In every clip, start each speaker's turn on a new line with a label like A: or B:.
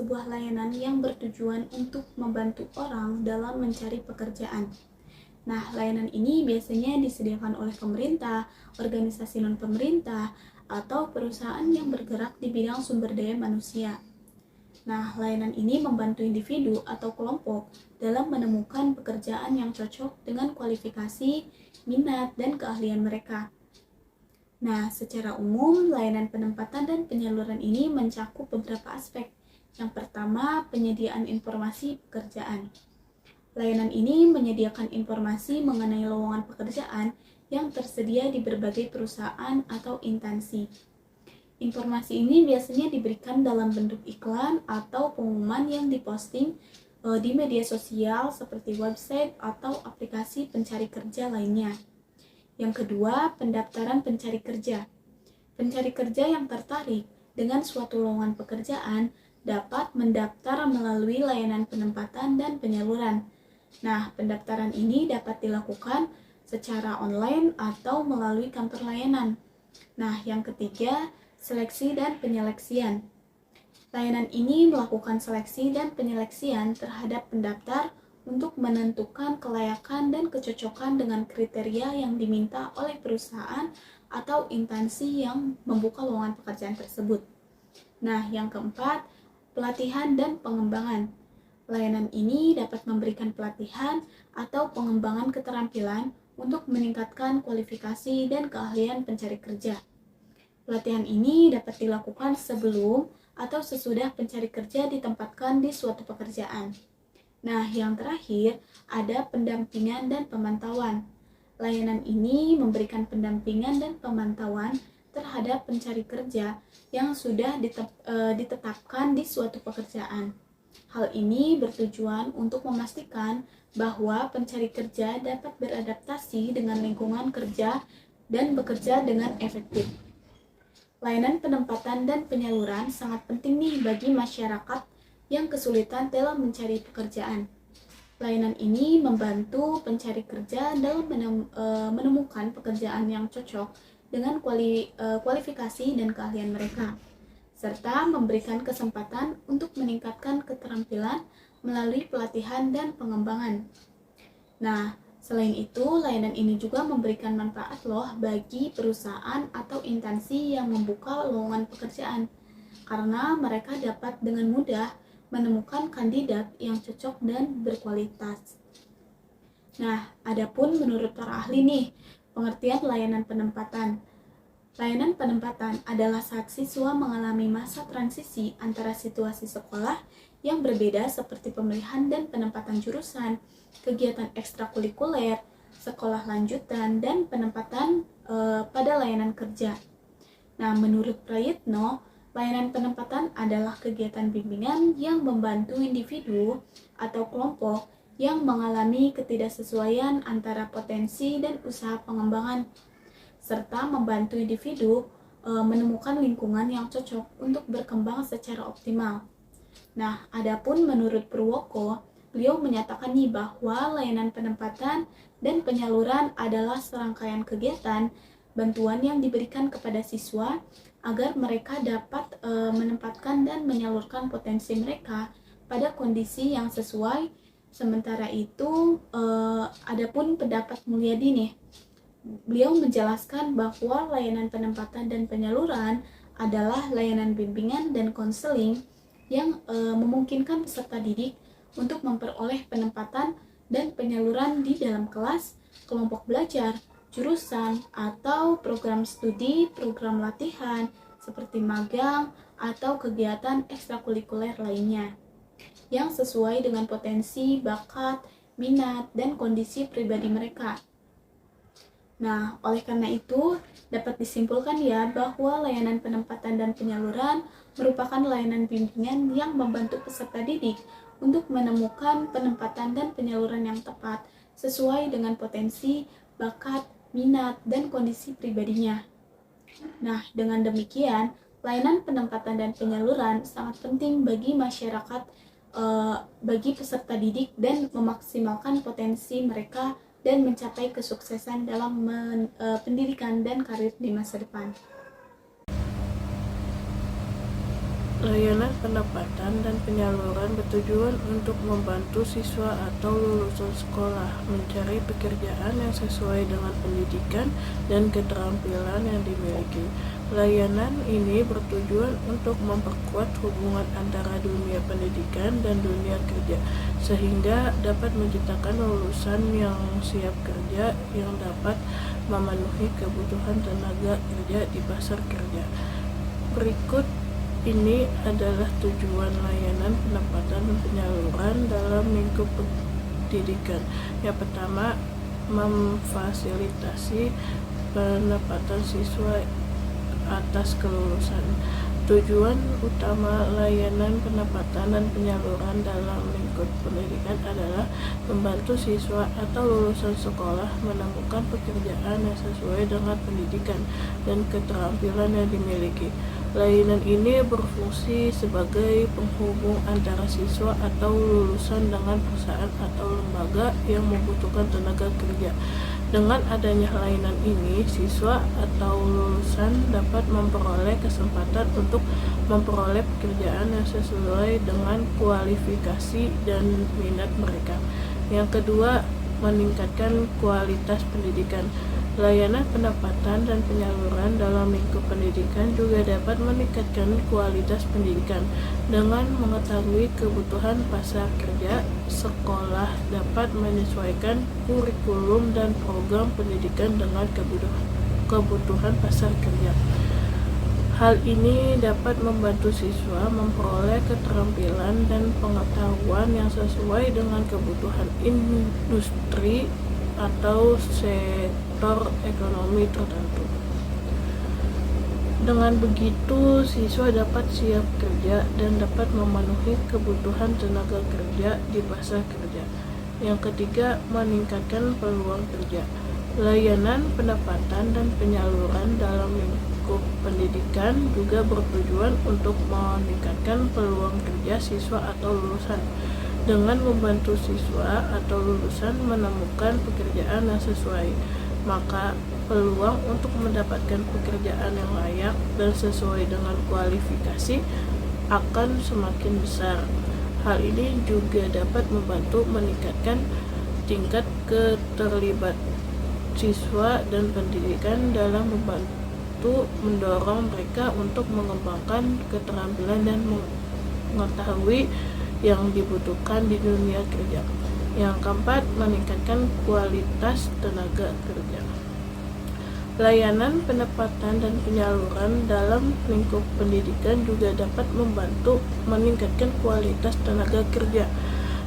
A: sebuah layanan yang bertujuan untuk membantu orang dalam mencari pekerjaan. Nah, layanan ini biasanya disediakan oleh pemerintah, organisasi non-pemerintah, atau perusahaan yang bergerak di bidang sumber daya manusia. Nah, layanan ini membantu individu atau kelompok dalam menemukan pekerjaan yang cocok dengan kualifikasi, minat, dan keahlian mereka. Nah, secara umum, layanan penempatan dan penyaluran ini mencakup beberapa aspek. Yang pertama, penyediaan informasi pekerjaan. Layanan ini menyediakan informasi mengenai lowongan pekerjaan yang tersedia di berbagai perusahaan atau instansi. Informasi ini biasanya diberikan dalam bentuk iklan atau pengumuman yang diposting di media sosial seperti website atau aplikasi pencari kerja lainnya. Yang kedua, pendaftaran pencari kerja. Pencari kerja yang tertarik dengan suatu lowongan pekerjaan dapat mendaftar melalui layanan penempatan dan penyaluran. Nah, pendaftaran ini dapat dilakukan secara online atau melalui kantor layanan. Nah, yang ketiga, seleksi dan penyeleksian. Layanan ini melakukan seleksi dan penyeleksian terhadap pendaftar untuk menentukan kelayakan dan kecocokan dengan kriteria yang diminta oleh perusahaan atau instansi yang membuka lowongan pekerjaan tersebut. Nah, yang keempat, pelatihan dan pengembangan. Layanan ini dapat memberikan pelatihan atau pengembangan keterampilan untuk meningkatkan kualifikasi dan keahlian pencari kerja. Pelatihan ini dapat dilakukan sebelum atau sesudah pencari kerja ditempatkan di suatu pekerjaan. Nah, yang terakhir, ada pendampingan dan pemantauan. Layanan ini memberikan pendampingan dan pemantauan terhadap pencari kerja yang sudah ditetapkan di suatu pekerjaan. Hal ini bertujuan untuk memastikan bahwa pencari kerja dapat beradaptasi dengan lingkungan kerja dan bekerja dengan efektif. Layanan penempatan dan penyaluran sangat penting nih bagi masyarakat yang kesulitan dalam mencari pekerjaan. Layanan ini membantu pencari kerja dalam menemukan pekerjaan yang cocok dengan kualifikasi dan keahlian mereka, serta memberikan kesempatan untuk meningkatkan keterampilan melalui pelatihan dan pengembangan. Nah, selain itu, layanan ini juga memberikan manfaat loh bagi perusahaan atau instansi yang membuka lowongan pekerjaan, karena mereka dapat dengan mudah menemukan kandidat yang cocok dan berkualitas. Nah, adapun menurut para ahli nih, pengertian layanan penempatan. Layanan penempatan adalah saat siswa mengalami masa transisi antara situasi sekolah yang berbeda seperti pemilihan dan penempatan jurusan, kegiatan ekstrakurikuler, sekolah lanjutan, dan penempatan pada layanan kerja. Nah, menurut Prayitno, layanan penempatan adalah kegiatan bimbingan yang membantu individu atau kelompok yang mengalami ketidaksesuaian antara potensi dan usaha pengembangan, serta membantu individu menemukan lingkungan yang cocok untuk berkembang secara optimal. Nah, adapun menurut Purwoko, beliau menyatakan nih bahwa layanan penempatan dan penyaluran adalah serangkaian kegiatan bantuan yang diberikan kepada siswa agar mereka dapat menempatkan dan menyalurkan potensi mereka pada kondisi yang sesuai. Sementara itu, adapun pendapat Mulyadi nih, beliau menjelaskan bahwa layanan penempatan dan penyaluran adalah layanan bimbingan dan konseling yang memungkinkan peserta didik untuk memperoleh penempatan dan penyaluran di dalam kelas, kelompok belajar, jurusan, atau program studi, program latihan, seperti magang, atau kegiatan ekstrakurikuler lainnya, yang sesuai dengan potensi, bakat, minat, dan kondisi pribadi mereka. Nah, oleh karena itu, dapat disimpulkan ya bahwa layanan penempatan dan penyaluran merupakan layanan bimbingan yang membantu peserta didik untuk menemukan penempatan dan penyaluran yang tepat sesuai dengan potensi, bakat, minat, dan kondisi pribadinya. Nah, dengan demikian, layanan penempatan dan penyaluran sangat penting bagi masyarakat, bagi peserta didik dan memaksimalkan potensi mereka dan mencapai kesuksesan dalam pendidikan dan karir di masa depan.
B: Layanan pendapatan dan penyaluran bertujuan untuk membantu siswa atau lulusan sekolah mencari pekerjaan yang sesuai dengan pendidikan dan keterampilan yang dimiliki. Layanan ini bertujuan untuk memperkuat hubungan antara dunia pendidikan dan dunia kerja, sehingga dapat menciptakan lulusan yang siap kerja yang dapat memenuhi kebutuhan tenaga kerja di pasar kerja. Berikut ini adalah tujuan layanan pendapatan dan penyaluran dalam lingkup pendidikan. Yang pertama, memfasilitasi pendapatan siswa atas kelulusan. Tujuan utama layanan pendapatan dan penyaluran dalam lingkup pendidikan adalah membantu siswa atau lulusan sekolah menemukan pekerjaan yang sesuai dengan pendidikan dan keterampilan yang dimiliki. Layanan ini berfungsi sebagai penghubung antara siswa atau lulusan dengan perusahaan atau lembaga yang membutuhkan tenaga kerja. Dengan adanya layanan ini, siswa atau lulusan dapat memperoleh kesempatan untuk memperoleh pekerjaan yang sesuai dengan kualifikasi dan minat mereka. Yang kedua, meningkatkan kualitas pendidikan. Layanan pendapatan dan penyaluran dalam lingkup pendidikan juga dapat meningkatkan kualitas pendidikan. Dengan mengetahui kebutuhan pasar kerja, sekolah dapat menyesuaikan kurikulum dan program pendidikan dengan kebutuhan pasar kerja. Hal ini dapat membantu siswa memperoleh keterampilan dan pengetahuan yang sesuai dengan kebutuhan industri atau sektor ekonomi tertentu. Dengan begitu, siswa dapat siap kerja dan dapat memenuhi kebutuhan tenaga kerja di pasar kerja. Yang ketiga, meningkatkan peluang kerja. Layanan pendapatan dan penyaluran dalam lingkup pendidikan juga bertujuan untuk meningkatkan peluang kerja siswa atau lulusan. Dengan membantu siswa atau lulusan menemukan pekerjaan yang sesuai, maka peluang untuk mendapatkan pekerjaan yang layak dan sesuai dengan kualifikasi akan semakin besar. Hal ini juga dapat membantu meningkatkan tingkat keterlibatan siswa dan pendidikan dalam membantu mendorong mereka untuk mengembangkan keterampilan dan mengetahui yang dibutuhkan di dunia kerja. Yang keempat, meningkatkan kualitas tenaga kerja. Layanan pendapatan dan penyaluran dalam lingkup pendidikan juga dapat membantu meningkatkan kualitas tenaga kerja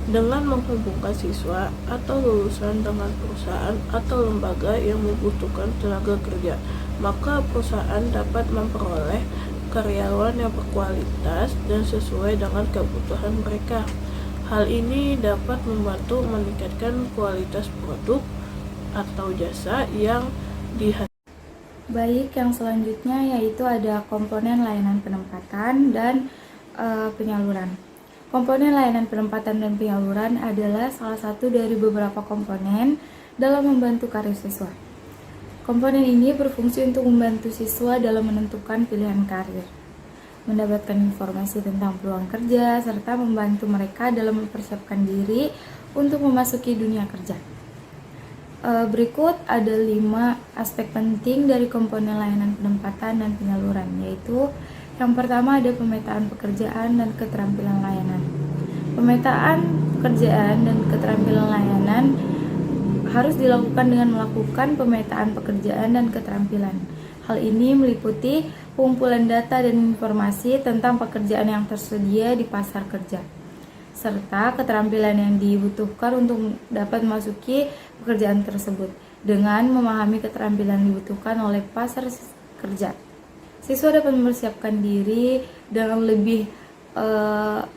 B: dengan menghubungkan siswa atau lulusan dengan perusahaan atau lembaga yang membutuhkan tenaga kerja. Maka perusahaan dapat memperoleh karyawan yang berkualitas dan sesuai dengan kebutuhan mereka. Hal ini dapat membantu meningkatkan kualitas produk atau jasa yang dihasilkan.
A: Baik, yang selanjutnya yaitu ada komponen layanan penempatan dan penyaluran. Komponen layanan penempatan dan penyaluran adalah salah satu dari beberapa komponen dalam membantu karir siswa. Komponen ini berfungsi untuk membantu siswa dalam menentukan pilihan karir, mendapatkan informasi tentang peluang kerja, serta membantu mereka dalam mempersiapkan diri untuk memasuki dunia kerja. Berikut ada 5 aspek penting dari komponen layanan penempatan dan penyaluran, yaitu yang pertama ada pemetaan pekerjaan dan keterampilan layanan. Pemetaan pekerjaan dan keterampilan layanan harus dilakukan dengan melakukan pemetaan pekerjaan dan keterampilan. Hal ini meliputi pengumpulan data dan informasi tentang pekerjaan yang tersedia di pasar kerja, serta keterampilan yang dibutuhkan untuk dapat memasuki pekerjaan tersebut. Dengan memahami keterampilan yang dibutuhkan oleh pasar kerja, siswa dapat mempersiapkan diri dengan lebih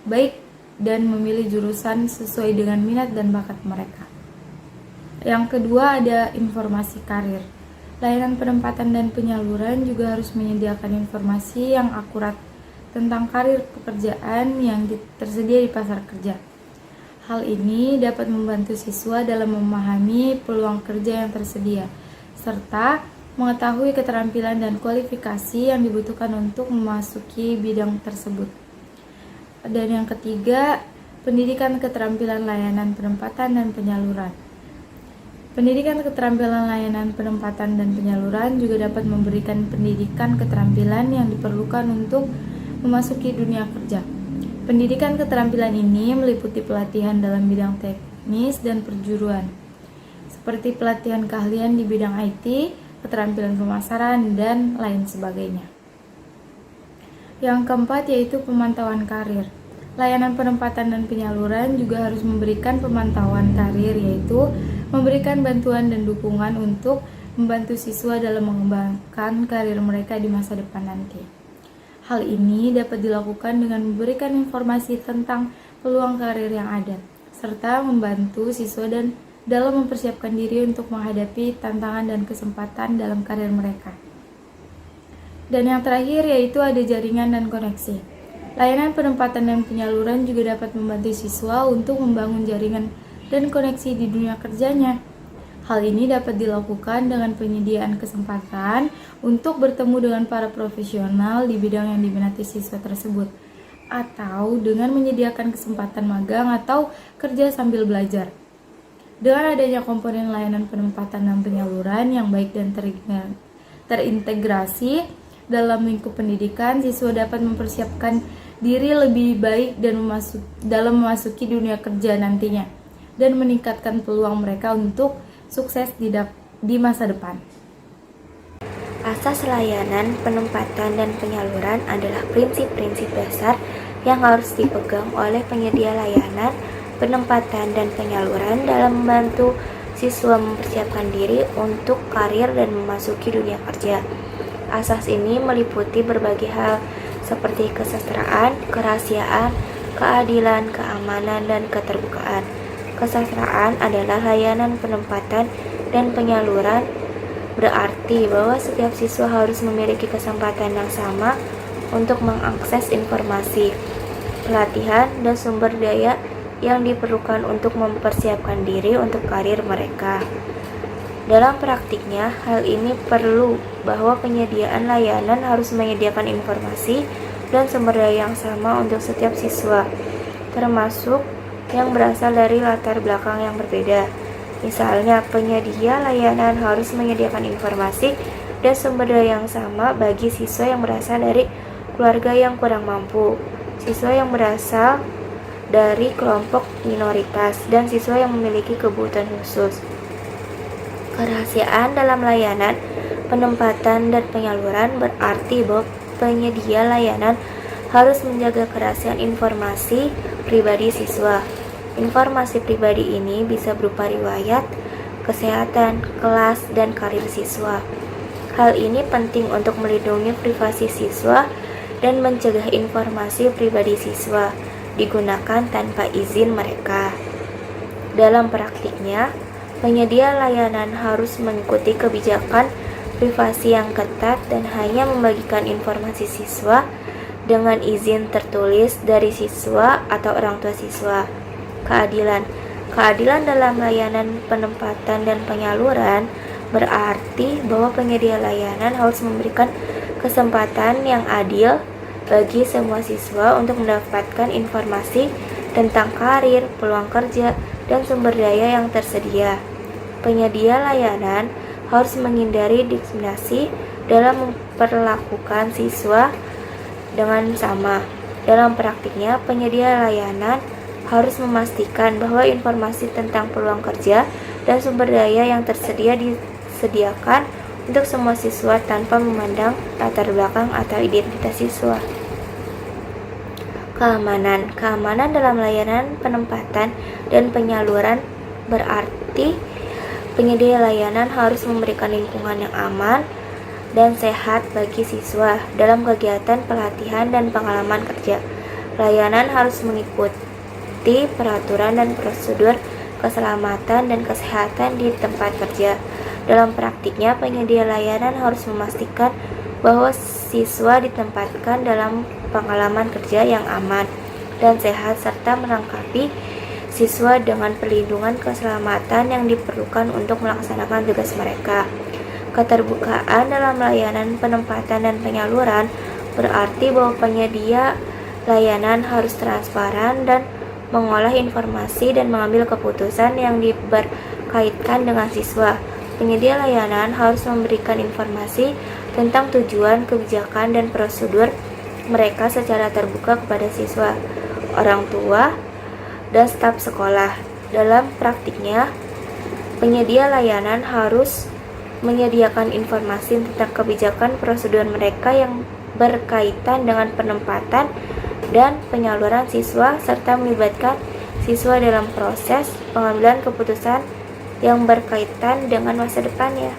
A: baik dan memilih jurusan sesuai dengan minat dan bakat mereka. Yang kedua ada informasi karir. Layanan penempatan dan penyaluran juga harus menyediakan informasi yang akurat tentang karir pekerjaan yang tersedia di pasar kerja. Hal ini dapat membantu siswa dalam memahami peluang kerja yang tersedia, serta mengetahui keterampilan dan kualifikasi yang dibutuhkan untuk memasuki bidang tersebut.
C: Dan yang ketiga, pendidikan keterampilan layanan penempatan dan penyaluran. Pendidikan keterampilan layanan penempatan dan penyaluran juga dapat memberikan pendidikan keterampilan yang diperlukan untuk memasuki dunia kerja. Pendidikan keterampilan ini meliputi pelatihan dalam bidang teknis dan perjuruan, seperti pelatihan keahlian di bidang IT, keterampilan pemasaran, dan lain sebagainya. Yang keempat yaitu pemantauan karir. Layanan penempatan dan penyaluran juga harus memberikan pemantauan karir, yaitu memberikan bantuan dan dukungan untuk membantu siswa dalam mengembangkan karir mereka di masa depan nanti. Hal ini dapat dilakukan dengan memberikan informasi tentang peluang karir yang ada, serta membantu siswa dan dalam mempersiapkan diri untuk menghadapi tantangan dan kesempatan dalam karir mereka. Dan yang terakhir yaitu ada jaringan dan koneksi. Layanan penempatan dan penyaluran juga dapat membantu siswa untuk membangun jaringan dan koneksi di dunia kerjanya. Hal ini dapat dilakukan dengan penyediaan kesempatan untuk bertemu dengan para profesional di bidang yang diminati siswa tersebut, atau dengan menyediakan kesempatan magang atau kerja sambil belajar. Dengan adanya komponen layanan penempatan dan penyaluran yang baik dan terintegrasi dalam lingkup pendidikan, siswa dapat mempersiapkan diri lebih baik dan dalam memasuki dunia kerja nantinya, dan meningkatkan peluang mereka untuk sukses di masa depan.
D: Asas layanan, penempatan, dan penyaluran adalah prinsip-prinsip dasar yang harus dipegang oleh penyedia layanan, penempatan, dan penyaluran dalam membantu siswa mempersiapkan diri untuk karir dan memasuki dunia kerja. Asas ini meliputi berbagai hal seperti kesetaraan, kerahasiaan, keadilan, keamanan, dan keterbukaan. Kesetaraan adalah layanan penempatan dan penyaluran, berarti bahwa setiap siswa harus memiliki kesempatan yang sama untuk mengakses informasi, pelatihan, dan sumber daya yang diperlukan untuk mempersiapkan diri untuk karir mereka. Dalam praktiknya, hal ini perlu bahwa penyediaan layanan harus menyediakan informasi dan sumber daya yang sama untuk setiap siswa, termasuk yang berasal dari latar belakang yang berbeda. Misalnya, penyedia layanan harus menyediakan informasi dan sumber daya yang sama bagi siswa yang berasal dari keluarga yang kurang mampu, siswa yang berasal dari kelompok minoritas, dan siswa yang memiliki kebutuhan khusus. Kerahasiaan dalam layanan, penempatan, dan penyaluran berarti bahwa penyedia layanan harus menjaga kerahasiaan informasi pribadi siswa. Informasi pribadi ini bisa berupa riwayat, kesehatan, kelas, dan karir siswa. Hal ini penting untuk melindungi privasi siswa dan mencegah informasi pribadi siswa digunakan tanpa izin mereka. Dalam praktiknya, penyedia layanan harus mengikuti kebijakan privasi yang ketat dan hanya membagikan informasi siswa dengan izin tertulis dari siswa atau orang tua siswa. Keadilan dalam layanan penempatan dan penyaluran berarti bahwa penyedia layanan harus memberikan kesempatan yang adil bagi semua siswa untuk mendapatkan informasi tentang karir, peluang kerja, dan sumber daya yang tersedia. Penyedia layanan harus menghindari diskriminasi dalam memperlakukan siswa dengan sama. Dalam praktiknya, penyedia layanan harus memastikan bahwa informasi tentang peluang kerja dan sumber daya yang tersedia disediakan untuk semua siswa tanpa memandang latar belakang atau identitas siswa. Keamanan dalam layanan penempatan dan penyaluran berarti penyedia layanan harus memberikan lingkungan yang aman dan sehat bagi siswa dalam kegiatan pelatihan dan pengalaman kerja. Layanan harus mengikuti peraturan dan prosedur keselamatan dan kesehatan di tempat kerja. Dalam praktiknya, penyedia layanan harus memastikan bahwa siswa ditempatkan dalam pengalaman kerja yang aman dan sehat serta melengkapi siswa dengan perlindungan keselamatan yang diperlukan untuk melaksanakan tugas mereka. Keterbukaan dalam layanan penempatan dan penyaluran berarti bahwa penyedia layanan harus transparan dan mengolah informasi dan mengambil keputusan yang berkaitan dengan siswa. Penyedia layanan harus memberikan informasi tentang tujuan, kebijakan, dan prosedur mereka secara terbuka kepada siswa, orang tua, dan staf sekolah. Dalam praktiknya, penyedia layanan harus menyediakan informasi tentang kebijakan prosedur mereka yang berkaitan dengan penempatan dan penyaluran siswa serta melibatkan siswa dalam proses pengambilan keputusan yang berkaitan dengan masa depannya.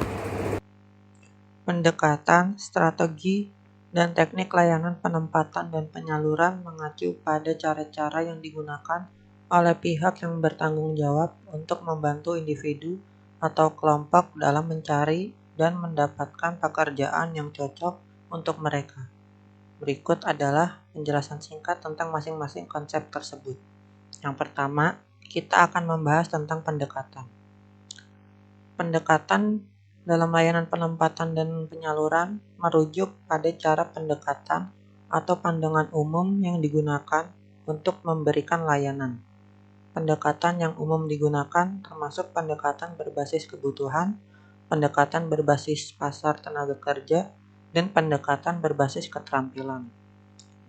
E: Pendekatan, strategi, dan teknik layanan penempatan dan penyaluran mengacu pada cara-cara yang digunakan oleh pihak yang bertanggung jawab untuk membantu individu atau kelompok dalam mencari dan mendapatkan pekerjaan yang cocok untuk mereka. Berikut adalah penjelasan singkat tentang masing-masing konsep tersebut. Yang pertama, kita akan membahas tentang pendekatan. Pendekatan dalam layanan penempatan dan penyaluran merujuk pada cara pendekatan atau pandangan umum yang digunakan untuk memberikan layanan. Pendekatan yang umum digunakan termasuk pendekatan berbasis kebutuhan, pendekatan berbasis pasar tenaga kerja, dan pendekatan berbasis keterampilan.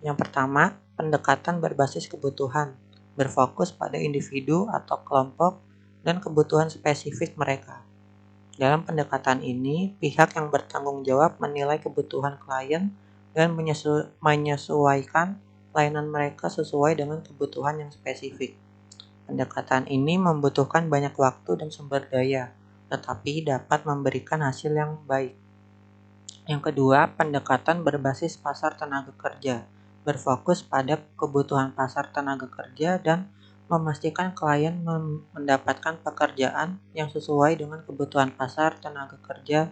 E: Yang pertama, pendekatan berbasis kebutuhan, berfokus pada individu atau kelompok dan kebutuhan spesifik mereka. Dalam pendekatan ini, pihak yang bertanggung jawab menilai kebutuhan klien dan menyesuaikan layanan mereka sesuai dengan kebutuhan yang spesifik. Pendekatan ini membutuhkan banyak waktu dan sumber daya, tetapi dapat memberikan hasil yang baik. Yang kedua, pendekatan berbasis pasar tenaga kerja, berfokus pada kebutuhan pasar tenaga kerja dan memastikan klien mendapatkan pekerjaan yang sesuai dengan kebutuhan pasar tenaga kerja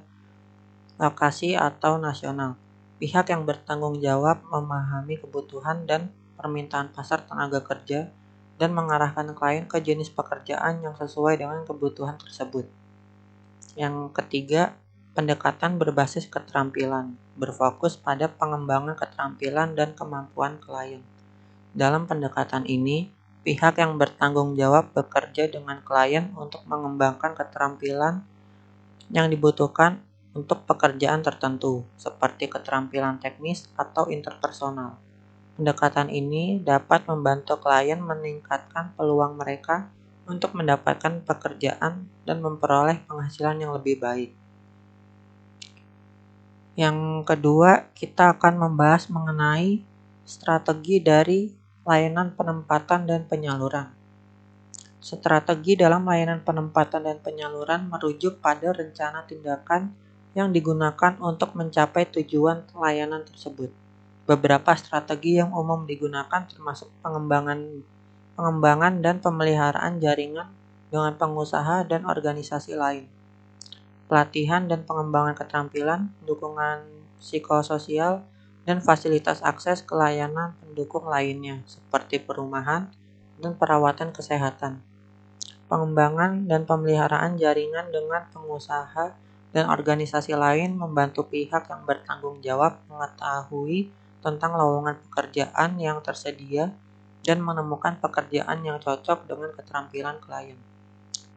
E: lokasi atau nasional. Pihak yang bertanggung jawab memahami kebutuhan dan permintaan pasar tenaga kerja dan mengarahkan klien ke jenis pekerjaan yang sesuai dengan kebutuhan tersebut. Yang ketiga, pendekatan berbasis keterampilan, berfokus pada pengembangan keterampilan dan kemampuan klien. Dalam pendekatan ini, pihak yang bertanggung jawab bekerja dengan klien untuk mengembangkan keterampilan yang dibutuhkan untuk pekerjaan tertentu, seperti keterampilan teknis atau interpersonal. Pendekatan ini dapat membantu klien meningkatkan peluang mereka untuk mendapatkan pekerjaan dan memperoleh penghasilan yang lebih baik. Yang kedua, kita akan membahas mengenai strategi dari layanan penempatan dan penyaluran. Strategi dalam layanan penempatan dan penyaluran merujuk pada rencana tindakan yang digunakan untuk mencapai tujuan layanan tersebut. Beberapa strategi yang umum digunakan termasuk pengembangan dan pemeliharaan jaringan dengan pengusaha dan organisasi lain, pelatihan dan pengembangan keterampilan, dukungan psikososial, dan fasilitas akses ke layanan pendukung lainnya seperti perumahan dan perawatan kesehatan. Pengembangan dan pemeliharaan jaringan dengan pengusaha dan organisasi lain membantu pihak yang bertanggung jawab mengetahui tentang lowongan pekerjaan yang tersedia dan menemukan pekerjaan yang cocok dengan keterampilan klien.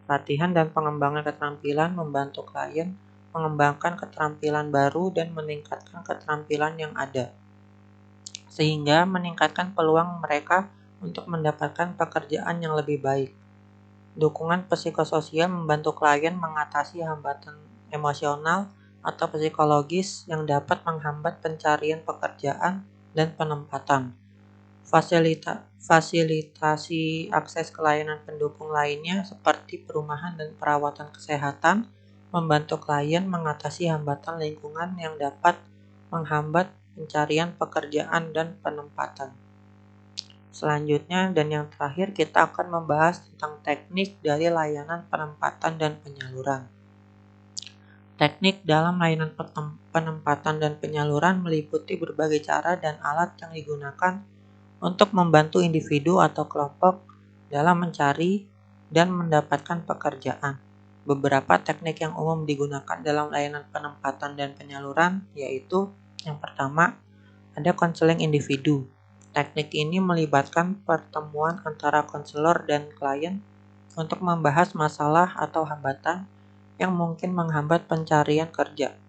E: Latihan dan pengembangan keterampilan membantu klien mengembangkan keterampilan baru dan meningkatkan keterampilan yang ada, sehingga meningkatkan peluang mereka untuk mendapatkan pekerjaan yang lebih baik. Dukungan psikososial membantu klien mengatasi hambatan emosional atau psikologis yang dapat menghambat pencarian pekerjaan dan penempatan. Fasilitasi akses ke layanan pendukung lainnya seperti perumahan dan perawatan kesehatan membantu klien mengatasi hambatan lingkungan yang dapat menghambat pencarian pekerjaan dan penempatan. Selanjutnya dan yang terakhir, kita akan membahas tentang teknik dari layanan penempatan dan penyaluran. Teknik dalam layanan penempatan dan penyaluran meliputi berbagai cara dan alat yang digunakan untuk membantu individu atau kelompok dalam mencari dan mendapatkan pekerjaan. Beberapa teknik yang umum digunakan dalam layanan penempatan dan penyaluran yaitu yang pertama, ada konseling individu. Teknik ini melibatkan pertemuan antara konselor dan klien untuk membahas masalah atau hambatan yang mungkin menghambat pencarian kerja.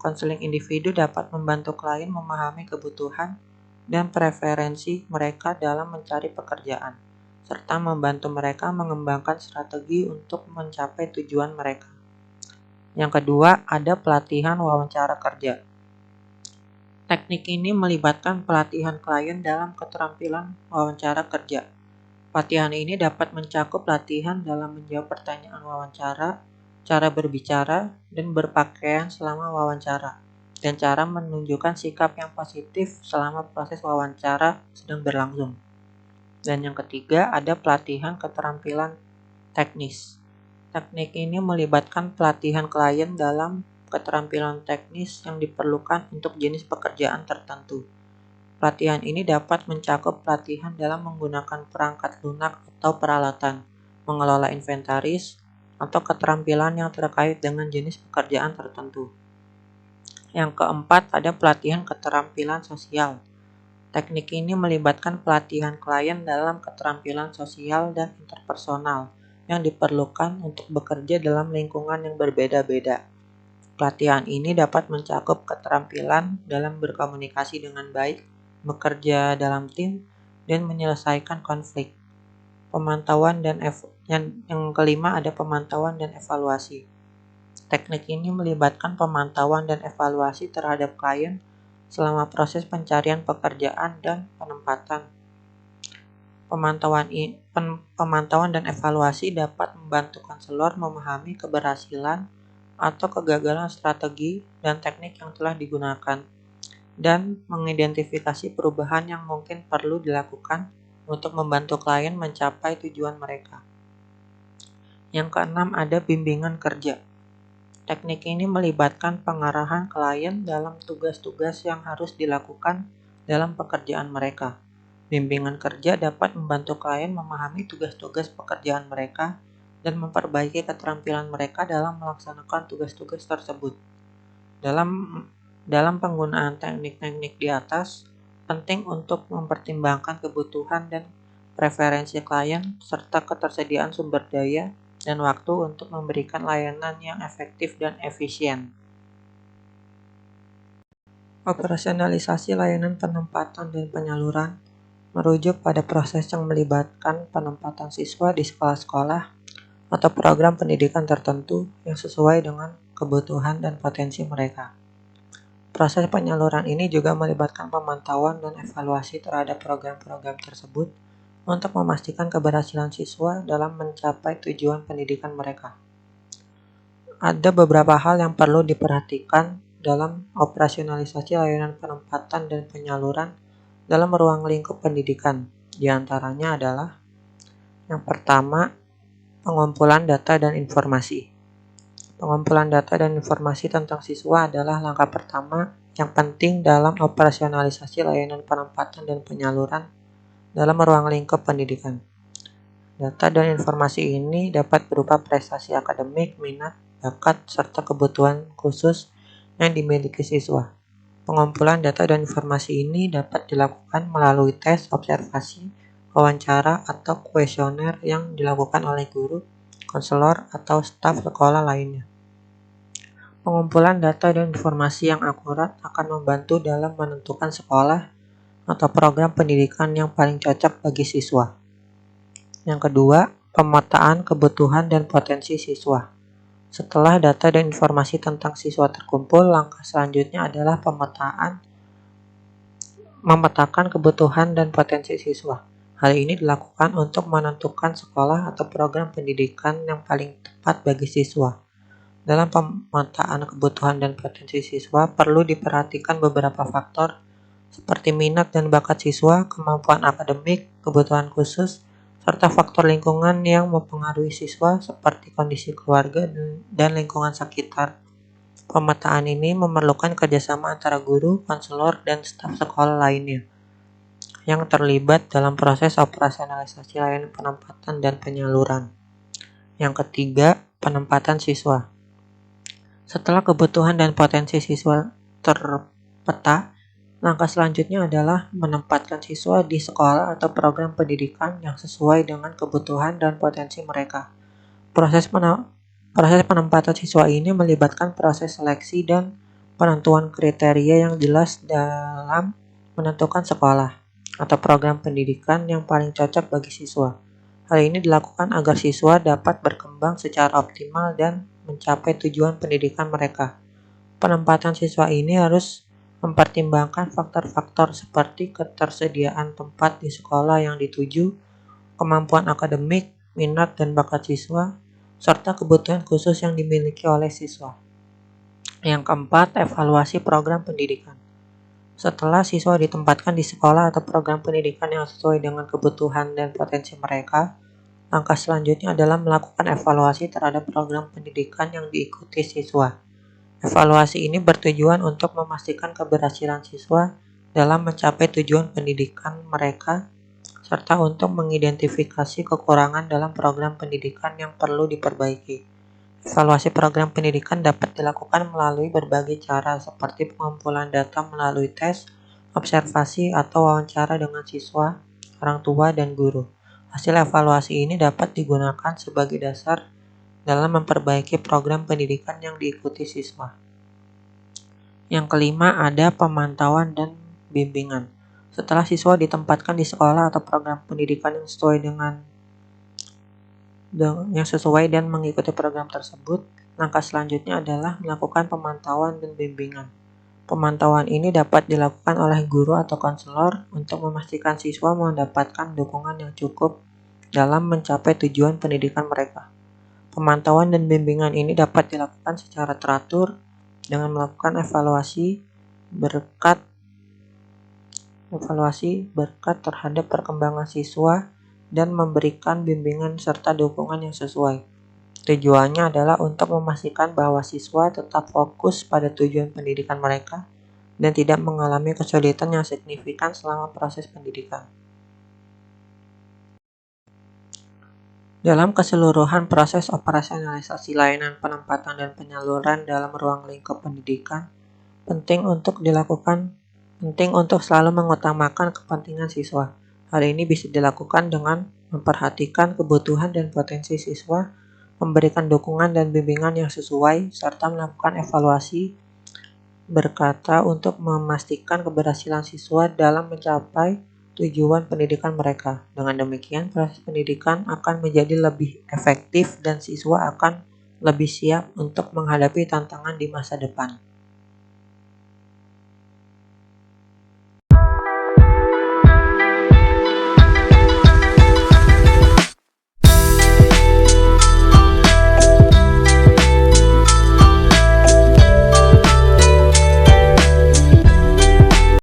E: Konseling individu dapat membantu klien memahami kebutuhan dan preferensi mereka dalam mencari pekerjaan, serta membantu mereka mengembangkan strategi untuk mencapai tujuan mereka. Yang kedua, ada pelatihan wawancara kerja. Teknik ini melibatkan pelatihan klien dalam keterampilan wawancara kerja. Pelatihan ini dapat mencakup latihan dalam menjawab pertanyaan wawancara, cara berbicara dan berpakaian selama wawancara, dan cara menunjukkan sikap yang positif selama proses wawancara sedang berlangsung. Dan yang ketiga, ada pelatihan keterampilan teknis. Teknik ini melibatkan pelatihan klien dalam keterampilan teknis yang diperlukan untuk jenis pekerjaan tertentu. Pelatihan ini dapat mencakup pelatihan dalam menggunakan perangkat lunak atau peralatan, mengelola inventaris, atau keterampilan yang terkait dengan jenis pekerjaan tertentu. Yang keempat, ada pelatihan keterampilan sosial. Teknik ini melibatkan pelatihan klien dalam keterampilan sosial dan interpersonal yang diperlukan untuk bekerja dalam lingkungan yang berbeda-beda. Pelatihan ini dapat mencakup keterampilan dalam berkomunikasi dengan baik, bekerja dalam tim, dan menyelesaikan konflik. Yang kelima ada pemantauan dan evaluasi. Teknik ini melibatkan pemantauan dan evaluasi terhadap klien selama proses pencarian pekerjaan dan penempatan. Pemantauan dan evaluasi dapat membantu konselor memahami keberhasilan atau kegagalan strategi dan teknik yang telah digunakan, dan mengidentifikasi perubahan yang mungkin perlu dilakukan untuk membantu klien mencapai tujuan mereka. Yang keenam, ada bimbingan kerja. Teknik ini melibatkan pengarahan klien dalam tugas-tugas yang harus dilakukan dalam pekerjaan mereka. Bimbingan kerja dapat membantu klien memahami tugas-tugas pekerjaan mereka dan memperbaiki keterampilan mereka dalam melaksanakan tugas-tugas tersebut. Dalam penggunaan teknik-teknik di atas, penting untuk mempertimbangkan kebutuhan dan preferensi klien serta ketersediaan sumber daya dan waktu untuk memberikan layanan yang efektif dan efisien. Operasionalisasi layanan penempatan dan penyaluran merujuk pada proses yang melibatkan penempatan siswa di sekolah-sekolah atau program pendidikan tertentu yang sesuai dengan kebutuhan dan potensi mereka. Proses penyaluran ini juga melibatkan pemantauan dan evaluasi terhadap program-program tersebut untuk memastikan keberhasilan siswa dalam mencapai tujuan pendidikan mereka. Ada beberapa hal yang perlu diperhatikan dalam operasionalisasi layanan penempatan dan penyaluran dalam ruang lingkup pendidikan. Di antaranya adalah yang pertama, pengumpulan data dan informasi. Pengumpulan data dan informasi tentang siswa adalah langkah pertama yang penting dalam operasionalisasi layanan penempatan dan penyaluran dalam ruang lingkup pendidikan. Data dan informasi ini dapat berupa prestasi akademik, minat, bakat, serta kebutuhan khusus yang dimiliki siswa. Pengumpulan data dan informasi ini dapat dilakukan melalui tes, observasi, wawancara, atau kuesioner yang dilakukan oleh guru, konselor, atau staf sekolah lainnya. Pengumpulan data dan informasi yang akurat akan membantu dalam menentukan sekolah atau program pendidikan yang paling cocok bagi siswa. Yang kedua, pemetaan kebutuhan dan potensi siswa. Setelah data dan informasi tentang siswa terkumpul, langkah selanjutnya adalah memetakan kebutuhan dan potensi siswa. Hal ini dilakukan untuk menentukan sekolah atau program pendidikan yang paling tepat bagi siswa. Dalam pemetaan kebutuhan dan potensi siswa, perlu diperhatikan beberapa faktor seperti minat dan bakat siswa, kemampuan akademik, kebutuhan khusus, serta faktor lingkungan yang mempengaruhi siswa seperti kondisi keluarga dan lingkungan sekitar. Pemetaan ini memerlukan kerjasama antara guru, konselor, dan staf sekolah lainnya yang terlibat dalam proses operasionalisasi layanan penempatan dan penyaluran. Yang ketiga, penempatan siswa. Setelah kebutuhan dan potensi siswa terpeta, Langkah selanjutnya adalah menempatkan siswa di sekolah atau program pendidikan yang sesuai dengan kebutuhan dan potensi mereka. Proses penempatan siswa ini melibatkan proses seleksi dan penentuan kriteria yang jelas dalam menentukan sekolah atau program pendidikan yang paling cocok bagi siswa. Hal ini dilakukan agar siswa dapat berkembang secara optimal dan mencapai tujuan pendidikan mereka. Penempatan siswa ini harus mempertimbangkan faktor-faktor seperti ketersediaan tempat di sekolah yang dituju, kemampuan akademik, minat dan bakat siswa, serta kebutuhan khusus yang dimiliki oleh siswa. Yang keempat, evaluasi program pendidikan. Setelah siswa ditempatkan di sekolah atau program pendidikan yang sesuai dengan kebutuhan dan potensi mereka, langkah selanjutnya adalah melakukan evaluasi terhadap program pendidikan yang diikuti siswa. Evaluasi ini bertujuan untuk memastikan keberhasilan siswa dalam mencapai tujuan pendidikan mereka, serta untuk mengidentifikasi kekurangan dalam program pendidikan yang perlu diperbaiki. Evaluasi program pendidikan dapat dilakukan melalui berbagai cara seperti pengumpulan data melalui tes, observasi, atau wawancara dengan siswa, orang tua, dan guru. Hasil evaluasi ini dapat digunakan sebagai dasar dalam memperbaiki program pendidikan yang diikuti siswa. Yang kelima, ada pemantauan dan bimbingan. Setelah siswa ditempatkan di sekolah atau program pendidikan yang sesuai dan mengikuti program tersebut, langkah selanjutnya adalah melakukan pemantauan dan bimbingan. Pemantauan ini dapat dilakukan oleh guru atau konselor untuk memastikan siswa mendapatkan dukungan yang cukup dalam mencapai tujuan pendidikan mereka. Pemantauan dan bimbingan ini dapat dilakukan secara teratur dengan melakukan evaluasi berkat terhadap perkembangan siswa dan memberikan bimbingan serta dukungan yang sesuai. Tujuannya adalah untuk memastikan bahwa siswa tetap fokus pada tujuan pendidikan mereka dan tidak mengalami kesulitan yang signifikan selama proses pendidikan. Dalam keseluruhan proses operasionalisasi layanan penempatan dan penyaluran dalam ruang lingkup pendidikan, penting untuk selalu mengutamakan kepentingan siswa. Hal ini bisa dilakukan dengan memperhatikan kebutuhan dan potensi siswa, memberikan dukungan dan bimbingan yang sesuai, serta melakukan evaluasi berkala untuk memastikan keberhasilan siswa dalam mencapai tujuan pendidikan mereka. Dengan demikian, proses pendidikan akan menjadi lebih efektif dan siswa akan lebih siap untuk menghadapi tantangan di masa depan.